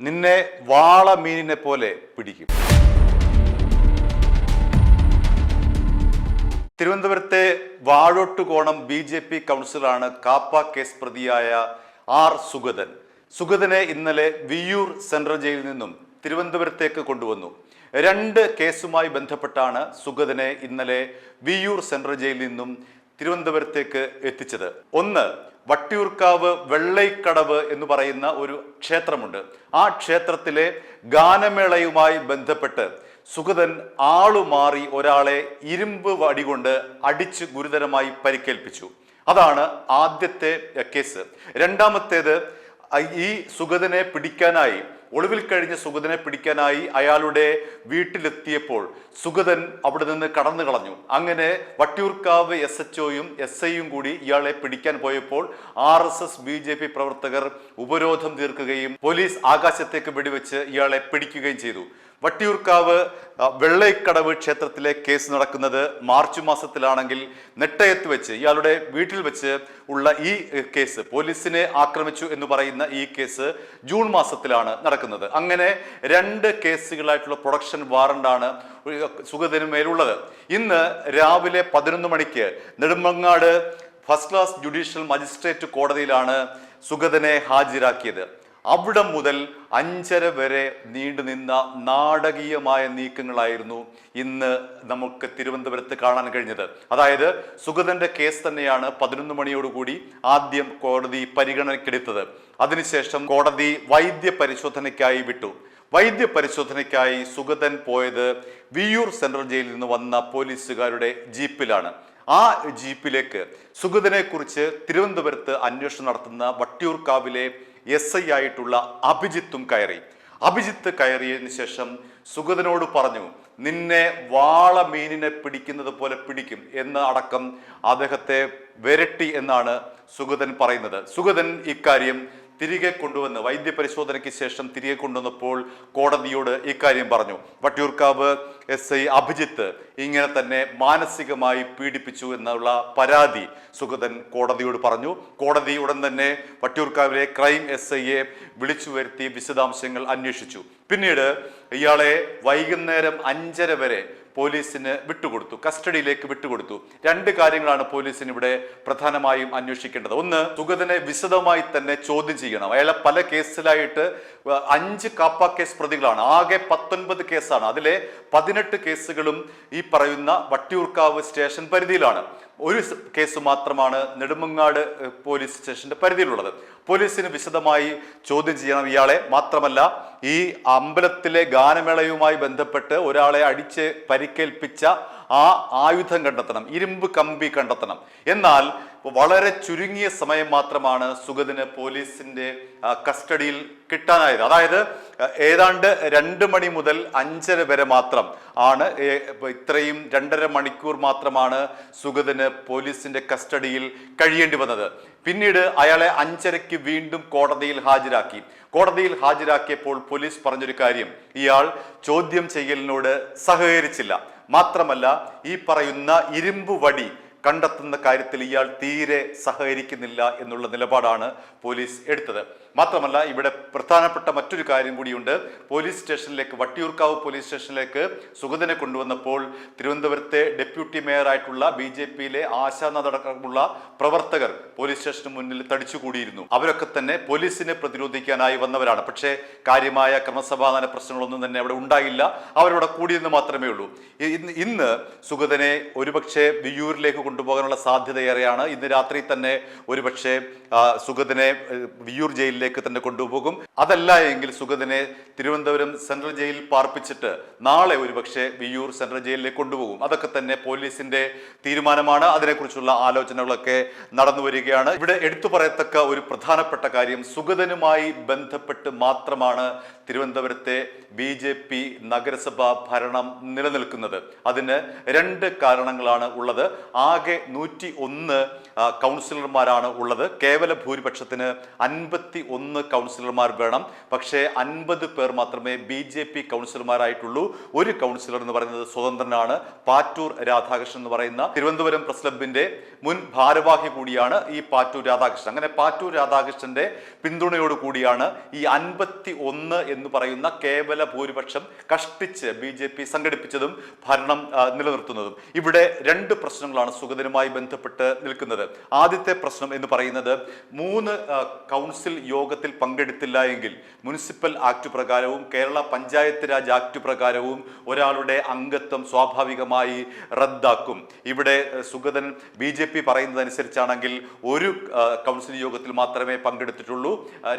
നിന്നെ വാള മീനിനെ പോലെ പിടിക്കും. തിരുവനന്തപുരത്തെ വാഴോട്ടുകോണം BJP കൗൺസിലറാണ് കാപ്പ കേസ് പ്രതിയായ ആർ സുഗതൻ. സുഗതനെ ഇന്നലെ വിയ്യൂർ സെൻട്രൽ ജയിലിൽ നിന്നും തിരുവനന്തപുരത്തേക്ക് കൊണ്ടുവന്നു. 2 കേസുമായി ബന്ധപ്പെട്ടാണ് സുഗതനെ ഇന്നലെ വിയ്യൂർ സെൻട്രൽ ജയിലിൽ നിന്നും തിരുവനന്തപുരത്തേക്ക് എത്തിച്ചത്. ഒന്ന്, വട്ടിയൂർക്കാവ് വെള്ളൈക്കടവ് എന്ന് പറയുന്ന ഒരു ക്ഷേത്രമുണ്ട്. ആ ക്ഷേത്രത്തിലെ ഗാനമേളയുമായി ബന്ധപ്പെട്ട് സുഗതൻ ആളുമാറി ഒരാളെ ഇരുമ്പ് വടികൊണ്ട് അടിച്ച് ഗുരുതരമായി പരിക്കേൽപ്പിച്ചു. അതാണ് ആദ്യത്തെ കേസ്. രണ്ടാമത്തേത്, ഈ സുഗതനെ പിടിക്കാനായി, ഒളിവിൽ കഴിഞ്ഞ സുഗതനെ പിടിക്കാനായി അയാളുടെ വീട്ടിലെത്തിയപ്പോൾ സുഗതൻ അവിടെ നിന്ന് കടന്നു കളഞ്ഞു. അങ്ങനെ വട്ടിയൂർക്കാവ് SHOയും SIയും കൂടി ഇയാളെ പിടിക്കാൻ പോയപ്പോൾ RSS BJP പ്രവർത്തകർ ഉപരോധം തീർക്കുകയും പോലീസ് ആകാശത്തേക്ക് വെടിവെച്ച് ഇയാളെ പിടിക്കുകയും ചെയ്തു. വട്ടിയൂർക്കാവ് വെള്ളൈക്കടവ് ക്ഷേത്രത്തിലെ കേസ് നടക്കുന്നത് മാർച്ച് മാസത്തിലാണെങ്കിൽ നെട്ടയത്ത് വെച്ച്, ഇയാളുടെ വീട്ടിൽ വെച്ച് ഉള്ള ഈ കേസ്, പോലീസിനെ ആക്രമിച്ചു എന്ന് പറയുന്ന ഈ കേസ് ജൂൺ മാസത്തിലാണ് നടക്കുന്നത്. അങ്ങനെ 2 കേസുകളായിട്ടുള്ള പ്രൊഡക്ഷൻ വാറണ്ടാണ് സുഗതന് മേലുള്ളത്. ഇന്ന് രാവിലെ 11 മണിക്ക് Nedumangad first class judicial magistrate കോടതിയിലാണ് സുഗതനെ ഹാജരാക്കിയത്. അവിടെ മുതൽ 5:30 വരെ നീണ്ടുനിന്ന നാടകീയമായ നീക്കങ്ങളായിരുന്നു ഇന്ന് നമുക്ക് തിരുവനന്തപുരത്ത് കാണാൻ കഴിഞ്ഞത്. അതായത് സുഗതന്റെ കേസ് തന്നെയാണ് 11 മണിയോടുകൂടി ആദ്യം കോടതി പരിഗണനയ്ക്കെടുത്തത്. അതിനുശേഷം കോടതി വൈദ്യ പരിശോധനയ്ക്കായി വിട്ടു. വൈദ്യ പരിശോധനയ്ക്കായി സുഗതൻ പോയത് വിയ്യൂർ സെൻട്രൽ ജയിലിൽ നിന്ന് വന്ന പോലീസുകാരുടെ ജീപ്പിലാണ്. ആ ജീപ്പിലേക്ക് സുഗതനെ കുറിച്ച് തിരുവനന്തപുരത്ത് അന്വേഷണം നടത്തുന്ന വട്ടിയൂർക്കാവിലെ SI ആയിട്ടുള്ള അഭിജിത്തും കയറി. അഭിജിത്ത് കയറിയതിനു ശേഷം സുഗതനോട് പറഞ്ഞു, നിന്നെ വാള മീനിനെ പിടിക്കുന്നത് പോലെ പിടിക്കും എന്ന് അടക്കം അദ്ദേഹത്തെ വിരട്ടി എന്നാണ് സുഗതൻ പറയുന്നത്. സുഗതൻ ഇക്കാര്യം തിരികെ കൊണ്ടുവന്ന് വൈദ്യ പരിശോധനയ്ക്ക് ശേഷം തിരികെ കൊണ്ടുവന്നപ്പോൾ കോടതിയോട് ഇക്കാര്യം പറഞ്ഞു. വട്ടിയൂർക്കാവ് SI അഭിജിത്ത് ഇങ്ങനെ തന്നെ മാനസികമായി പീഡിപ്പിച്ചു എന്നുള്ള പരാതി സുഗതൻ കോടതിയോട് പറഞ്ഞു. കോടതി ഉടൻ തന്നെ വട്ടിയൂർക്കാവിലെ ക്രൈം SIയെ വിളിച്ചു വരുത്തി വിശദാംശങ്ങൾ അന്വേഷിച്ചു. പിന്നീട് ഇയാളെ വൈകുന്നേരം 5:30 വരെ പോലീസിന് വിട്ടുകൊടുത്തു, കസ്റ്റഡിയിലേക്ക് വിട്ടുകൊടുത്തു. 2 കാര്യങ്ങളാണ് പോലീസിന് ഇവിടെ പ്രധാനമായും അന്വേഷിക്കേണ്ടത്. ഒന്ന്, സുഗതനെ വിശദമായി തന്നെ ചോദ്യം ചെയ്യണം. അയാളെ പല കേസിലായിട്ട് 5 കാപ്പ കേസ് പ്രതികളാണ്. ആകെ 19 കേസാണ്. അതിലെ 18 കേസുകളും ഈ പറയുന്ന വട്ടിയൂർക്കാവ് സ്റ്റേഷൻ പരിധിയിലാണ്. ഒരു കേസ് മാത്രമാണ് നെടുമങ്ങാട് പോലീസ് സ്റ്റേഷന്റെ പരിധിയിലുള്ളത്. പോലീസിന് വിശദമായി ചോദ്യം ചെയ്യണം ഇയാളെ. മാത്രമല്ല, ഈ അമ്പലത്തിലെ ഗാനമേളയുമായി ബന്ധപ്പെട്ട് ഒരാളെ അടിച്ച് പരിക്കേൽപ്പിച്ച ആ ആയുധം കണ്ടെത്തണം, ഇരുമ്പ് കമ്പി കണ്ടെത്തണം. എന്നാൽ വളരെ ചുരുങ്ങിയ സമയം മാത്രമാണ് സുഗതന് പോലീസിന്റെ കസ്റ്റഡിയിൽ കിട്ടാനായത്. അതായത് ഏതാണ്ട് 2 മണി മുതൽ 5:30 വരെ മാത്രം ആണ്, ഇത്രയും 2.5 മണിക്കൂർ മാത്രമാണ് സുഗതന് പോലീസിന്റെ കസ്റ്റഡിയിൽ കഴിയേണ്ടി വന്നത്. പിന്നീട് അയാളെ 5:30 വീണ്ടും കോടതിയിൽ ഹാജരാക്കി. കോടതിയിൽ ഹാജരാക്കിയപ്പോൾ പോലീസ് പറഞ്ഞൊരു കാര്യം, ഇയാൾ ചോദ്യം ചെയ്യലിനോട് സഹകരിച്ചില്ല. മാത്രമല്ല, ഈ പറയുന്ന ഇരുമ്പ് വടി കണ്ടെത്തുന്ന കാര്യത്തിൽ ഇയാൾ തീരെ സഹകരിക്കുന്നില്ല എന്നുള്ള നിലപാടാണ് പോലീസ് എടുത്തത്. മാത്രമല്ല, ഇവിടെ പ്രധാനപ്പെട്ട മറ്റൊരു കാര്യം കൂടിയുണ്ട്. പോലീസ് സ്റ്റേഷനിലേക്ക്, വട്ടിയൂർക്കാവ് പോലീസ് സ്റ്റേഷനിലേക്ക് സുഗതനെ കൊണ്ടുവന്നപ്പോൾ തിരുവനന്തപുരത്തെ ഡെപ്യൂട്ടി മേയറായിട്ടുള്ള BJPയിലെ ആശാനടക്കമുള്ള പ്രവർത്തകർ പോലീസ് സ്റ്റേഷന് മുന്നിൽ തടിച്ചുകൂടിയിരുന്നു. അവരൊക്കെ തന്നെ പോലീസിനെ പ്രതിരോധിക്കാനായി വന്നവരാണ്. പക്ഷേ കാര്യമായ ക്രമസമാധാന പ്രശ്നങ്ങളൊന്നും തന്നെ അവിടെ ഉണ്ടായില്ല. അവരവിടെ കൂടിയെന്ന് മാത്രമേ ഉള്ളൂ. ഇന്ന് സുഗതനെ ഒരുപക്ഷെ വിയ്യൂരിലേക്ക് കൊണ്ടുപോകാനുള്ള സാധ്യതയേറെയാണ്. ഇന്ന് രാത്രി തന്നെ ഒരുപക്ഷെ സുഗതനെ വിയ്യൂർ ജയിലിലേക്ക് തന്നെ കൊണ്ടുപോകും. അതല്ല എങ്കിൽ സുഗതനെ തിരുവനന്തപുരം സെൻട്രൽ ജയിലിൽ പാർപ്പിച്ചിട്ട് നാളെ ഒരുപക്ഷെ വിയ്യൂർ സെൻട്രൽ ജയിലിലേക്ക് കൊണ്ടുപോകും. അതൊക്കെ തന്നെ പോലീസിന്റെ തീരുമാനമാണ്. അതിനെക്കുറിച്ചുള്ള ആലോചനകളൊക്കെ നടന്നു വരികയാണ്. ഇവിടെ എടുത്തു പറയത്തക്ക ഒരു പ്രധാനപ്പെട്ട കാര്യം, സുഗതനുമായി ബന്ധപ്പെട്ട് മാത്രമാണ് തിരുവനന്തപുരത്തെ BJP നഗരസഭാ ഭരണം നിലനിൽക്കുന്നത്. അതിന് 2 കാരണങ്ങളാണ് ഉള്ളത്. ആകെ 101 കൗൺസിലർമാരാണ് ഉള്ളത്. കേവല ഭൂരിപക്ഷത്തിന് 51 51 കൗൺസിലർമാർ വേണം. പക്ഷേ 50 പേർ മാത്രമേ BJP കൗൺസിലർമാരായിട്ടുള്ളൂ. ഒരു കൗൺസിലർ എന്ന് പറയുന്നത് സ്വതന്ത്രനാണ്. പാറ്റൂർ രാധാകൃഷ്ണൻ എന്ന് പറയുന്ന തിരുവനന്തപുരം പ്രസ് ക്ലബിന്റെ മുൻ ഭാരവാഹി കൂടിയാണ് ഈ പാറ്റൂർ രാധാകൃഷ്ണൻ. അങ്ങനെ പാറ്റൂർ രാധാകൃഷ്ണന്റെ പിന്തുണയോട് കൂടിയാണ് ഈ 51 എന്ന് പറയുന്ന കേവല ഭൂരിപക്ഷം കഷ്ടിച്ച് BJP സംഘടിപ്പിച്ചതും ഭരണം നിലനിർത്തുന്നതും. ഇവിടെ രണ്ട് പ്രശ്നങ്ങളാണ് സുഗതനുമായി ബന്ധപ്പെട്ട് നിൽക്കുന്നത്. ആദ്യത്തെ പ്രശ്നം എന്ന് പറയുന്നത് 3 കൗൺസിൽ യോഗത്തിൽ പങ്കെടുത്തില്ല എങ്കിൽ മുനിസിപ്പൽ ആക്ട് പ്രകാരവും കേരള പഞ്ചായത്ത് രാജ് ആക്ട് പ്രകാരവും ഒരാളുടെ അംഗത്വം സ്വാഭാവികമായി റദ്ദാക്കും. ഇവിടെ സുഗതൻ BJP പറയുന്നതനുസരിച്ചാണെങ്കിൽ ഒരു കൗൺസിൽ യോഗത്തിൽ മാത്രമേ പങ്കെടുത്തിട്ടുള്ളൂ,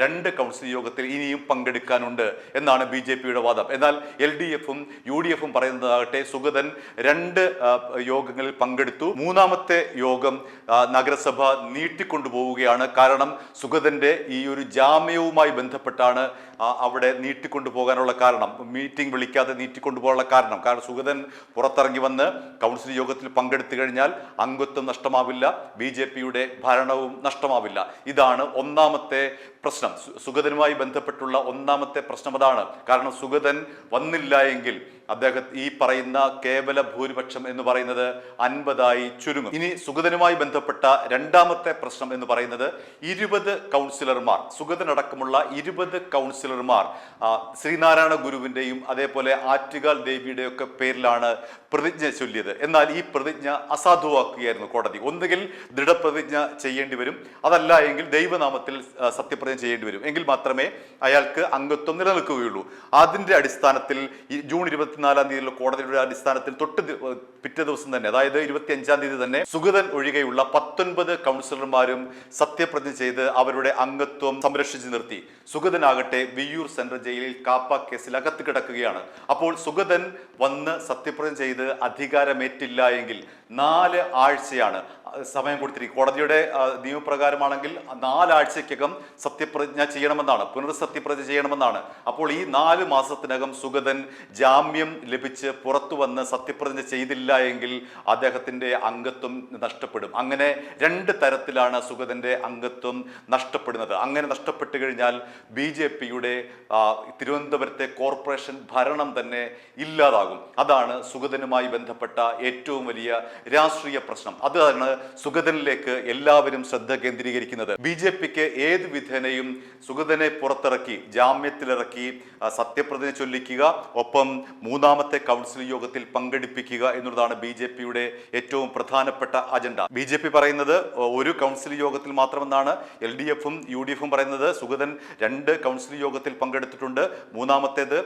2 കൗൺസിൽ യോഗത്തിൽ ഇനിയും പങ്കെടുക്കാനുണ്ട് എന്നാണ് BJPയുടെ വാദം. എന്നാൽ LDFും UDFും പറയുന്നതാകട്ടെ സുഗതൻ 2 യോഗങ്ങളിൽ പങ്കെടുത്തു, 3ാമത്തെ യോഗം നഗരസഭ നീട്ടിക്കൊണ്ടുപോവുകയാണ്. കാരണം സുഗതന്റെ ഈ ഒരു ജാമ്യവുമായി ബന്ധപ്പെട്ടാണ് അവിടെ നീട്ടിക്കൊണ്ടുപോകാനുള്ള കാരണം, മീറ്റിംഗ് വിളിക്കാതെ നീട്ടിക്കൊണ്ടുപോകാനുള്ള കാരണം. കാരണം സുഗതൻ പുറത്തിറങ്ങി വന്ന് കൗൺസിൽ യോഗത്തിൽ പങ്കെടുത്തു കഴിഞ്ഞാൽ അംഗത്വം നഷ്ടമാവില്ല, BJPയുടെ ഭരണവും നഷ്ടമാവില്ല. ഇതാണ് ഒന്നാമത്തെ പ്രശ്നം. സുഗതനുമായി ബന്ധപ്പെട്ടുള്ള ഒന്നാമത്തെ പ്രശ്നം അതാണ്. കാരണം സുഗതൻ വന്നില്ല എങ്കിൽ ഈ പറയുന്ന കേവല ഭൂരിപക്ഷം എന്ന് പറയുന്നത് 50ആയി ചുരുങ്ങും. ഇനി സുഗതനുമായി ബന്ധപ്പെട്ട രണ്ടാമത്തെ പ്രശ്നം എന്ന് പറയുന്നത് 20 കൗൺസിലർമാർ, സുഗതനടക്കമുള്ള 20 കൗൺസിലർമാർ ശ്രീനാരായണ ഗുരുവിന്റെയും അതേപോലെ ആറ്റുകാൽ ദേവിയുടെയും ഒക്കെ പേരിലാണ് പ്രതിജ്ഞ ചൊല്ലിയത്. എന്നാൽ ഈ പ്രതിജ്ഞ അസാധുവാക്കുകയായിരുന്നു കോടതി. ഒന്നുകിൽ ദൃഢപ്രതിജ്ഞ ചെയ്യേണ്ടി വരും, അതല്ല എങ്കിൽ ദൈവനാമത്തിൽ സത്യപ്രതിജ്ഞ ചെയ്യേണ്ടി വരും. എങ്കിൽ മാത്രമേ അയാൾക്ക് അംഗത്വം നിലനിൽക്കുകയുള്ളൂ. അതിന്റെ അടിസ്ഥാനത്തിൽ ജൂൺ 24-ാം തീയതിയിലുള്ള കോടതിയുടെ അടിസ്ഥാനത്തിൽ പിറ്റേ ദിവസം തന്നെ, അതായത് 25-ാം തീയതി തന്നെ സുഗതൻ ഒഴികെയുള്ള 19 കൗൺസിലർമാരും സത്യപ്രതിജ്ഞ ചെയ്ത് അവരുടെ അംഗത്വം സംരക്ഷിച്ചു നിർത്തി. സുഗതനാകട്ടെ വിയ്യൂർ സെൻട്രൽ ജയിലിൽ കാപ്പ കേസിൽ അകത്ത് കിടക്കുകയാണ്. അപ്പോൾ സുഗതൻ വന്ന് സത്യപ്രതിജ്ഞ ചെയ്ത് അധികാരമേറ്റില്ല എങ്കിൽ 4 ആഴ്ചയാണ് സമയം കൊടുത്തിരിക്കും. കോടതിയുടെ നിയമപ്രകാരമാണെങ്കിൽ 4 ആഴ്ചയ്ക്കകം സത്യപ്രതിജ്ഞ ചെയ്യണമെന്നാണ്, പുനർസത്യപ്രതിജ്ഞ ചെയ്യണമെന്നാണ്. അപ്പോൾ ഈ 4 മാസത്തിനകം സുഗതൻ ജാമ്യം ലഭിച്ച് പുറത്തു വന്ന് സത്യപ്രതിജ്ഞ ചെയ്തില്ല എങ്കിൽ അദ്ദേഹത്തിന്റെ അംഗത്വം നഷ്ടപ്പെടും. അങ്ങനെ 2 തരത്തിലാണ് സുഗതന്റെ അംഗത്വം നഷ്ടപ്പെടുന്നത്. അങ്ങനെ നഷ്ടപ്പെട്ടു കഴിഞ്ഞാൽ BJPയുടെ തിരുവനന്തപുരത്തെ കോർപ്പറേഷൻ ഭരണം തന്നെ ഇല്ലാതാകും. അതാണ് സുഗതനുമായി ബന്ധപ്പെട്ട ഏറ്റവും വലിയ രാഷ്ട്രീയ പ്രശ്നം. അതാണ് സുഗതനിലേക്ക് എല്ലാവരും ശ്രദ്ധ കേന്ദ്രീകരിക്കുന്നത്. BJPക്ക് ഏത് വിധേനയും സുഗതനെ പുറത്തിറക്കി ജാമ്യത്തിലിറക്കി സത്യപ്രതിജ്ഞ ചൊല്ലിക്കുക, ഒപ്പം 3ാമത്തെ കൗൺസിൽ യോഗത്തിൽ പങ്കെടുപ്പിക്കുക എന്നുള്ളതാണ് BJPയുടെ ഏറ്റവും പ്രധാനപ്പെട്ട അജണ്ട. BJP പറയുന്നത് ഒരു കൗൺസിൽ യോഗത്തിൽ മാത്രമെന്നാണ്. LDFും UDFും പറയുന്നത് സുഗതൻ 2 കൗൺസിൽ യോഗത്തിൽ പങ്കെടുത്തിട്ടുണ്ട്, 3ാമത്തേത്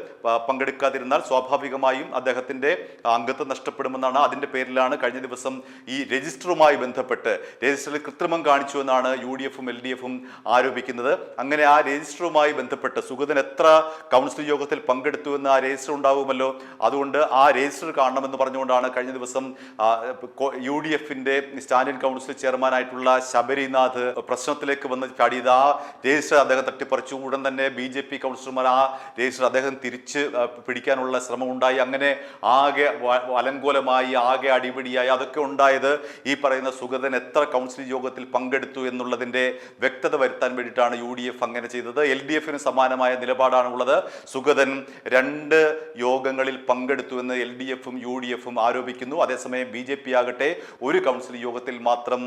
പങ്കെടുക്കാതിരുന്നാൽ സ്വാഭാവികമായും അദ്ദേഹത്തിന്റെ അംഗത്വം നഷ്ടപ്പെടുമെന്നാണ്. അതിന്റെ പേരിലാണ് കഴിഞ്ഞ ദിവസം ഈ രജിസ്റ്ററുമായി ബന്ധപ്പെട്ട് രജിസ്റ്ററിൽ കൃത്രിമം കാണിച്ചു എന്നാണ് UDFും LDFും ആരോപിക്കുന്നത്. അങ്ങനെ ആ രജിസ്റ്ററുമായി ബന്ധപ്പെട്ട് സുഗതൻ എത്ര കൗൺസിൽ യോഗത്തിൽ പങ്കെടുത്തു എന്ന് ആ രജിസ്റ്റർ ഉണ്ടാവുമല്ലോ, അതുകൊണ്ട് ആ രജിസ്റ്റർ കാണണമെന്ന് പറഞ്ഞുകൊണ്ടാണ് കഴിഞ്ഞ ദിവസം UDFിന്റെ സ്റ്റാൻഡിംഗ് കൗൺസിൽ ചെയർമാനായിട്ടുള്ള ശബരിനാഥ് പ്രശ്നത്തിലേക്ക് വന്ന് ചാടിയത്. ആ രജിസ്റ്റർ അദ്ദേഹം തട്ടിപ്പറിച്ചു. ഉടൻ തന്നെ BJP കൗൺസിലർമാർ ആ രജിസ്റ്റർ അദ്ദേഹം തിരിച്ച് പിടിക്കാനുള്ള ശ്രമം ഉണ്ടായി. അങ്ങനെ ആകെ അലങ്കോലമായി, ആകെ അടിപിടിയായി. അതൊക്കെ ഉണ്ടായത് ഈ പറയുന്ന സുഗതൻ എത്ര കൗൺസിൽ യോഗത്തിൽ പങ്കെടുത്തു എന്നുള്ളതിന്റെ വ്യക്തത വരുത്താൻ വേണ്ടിയിട്ടാണ് UDF അങ്ങനെ ചെയ്തത്. LDFിന് സമാനമായ നിലപാടാണുള്ളത്. സുഗതൻ 2 യോഗങ്ങളിൽ പങ്കെടുത്തു എന്ന് LDFും UDFും ആരോപിക്കുന്നു. അതേസമയം BJP ആകട്ടെ ഒരു കൗൺസിൽ യോഗത്തിൽ മാത്രം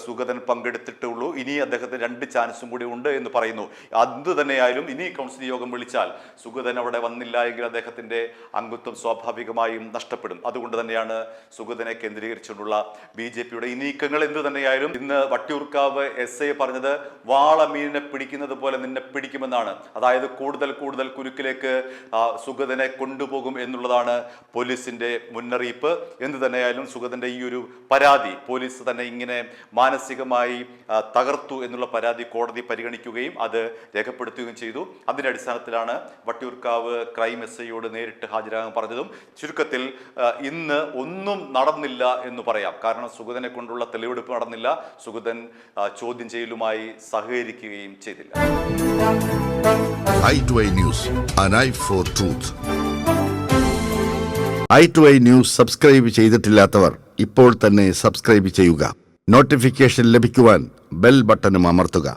സുഗതൻ പങ്കെടുത്തിട്ടുള്ളൂ, ഇനി അദ്ദേഹത്തിന് 2 ചാൻസും കൂടി ഉണ്ട് എന്ന് പറയുന്നു. എന്തു തന്നെയായാലും ഇനി കൗൺസിൽ യോഗം വിളിച്ചാൽ സുഗതൻ അവിടെ വന്നില്ല എങ്കിൽ അദ്ദേഹത്തിന്റെ അംഗത്വം സ്വാഭാവികമായും നഷ്ടപ്പെടും. അതുകൊണ്ട് തന്നെയാണ് സുഗതനെ കേന്ദ്രീകരിച്ചുകൊണ്ടുള്ള BJPയുടെ ഈ നീക്കങ്ങൾ. എന്തു തന്നെയായാലും ഇന്ന് വട്ടിയൂർക്കാവ് SI പറഞ്ഞത് വാളമീനിനെ പിടിക്കുന്നത് പോലെ നിന്നെ പിടിക്കുമെന്നാണ്. അതായത് കൂടുതൽ കുരുക്കിലേക്ക് സുഗതനെ കൊണ്ടുപോകും എന്നുള്ളതാണ് പോലീസിന്റെ മുന്നറിയിപ്പ്. എന്തു തന്നെയായാലും സുഗതന്റെ ഈ ഒരു പരാതി പോലീസ് തന്നെ ഇങ്ങനെ മാനസികമായി തകർത്തു എന്നുള്ള പരാതി കോടതി പരിഗണിക്കുകയും അത് രേഖപ്പെടുത്തുകയും ചെയ്തു. അതിന്റെ അടിസ്ഥാനത്തിലാണ് വട്ടിയൂർക്കാവ് ക്രൈം SIയോട് നേരിട്ട് ഹാജരാകാൻ പറഞ്ഞതും. ചുരുക്കത്തിൽ ഇന്ന് ഒന്നും നടന്നില്ല എന്ന് പറയാം. കാരണം സുഗതനെ കൊണ്ടുള്ള തെളിവെടുപ്പ് നടന്നില്ല, സുഗതൻ ചോദ്യം ചെയ്യലുമായി സഹകരിക്കുകയും ചെയ്തില്ല. i2i News, an eye for truth. i2i News subscribe ചെയ്തിട്ടില്ലാത്തവർ ഇപ്പോൾ തന്നെ സബ്സ്ക്രൈബ് ചെയ്യുക. നോട്ടിഫിക്കേഷൻ ലഭിക്കുവാൻ ബെൽ ബട്ടണും അമർത്തുക.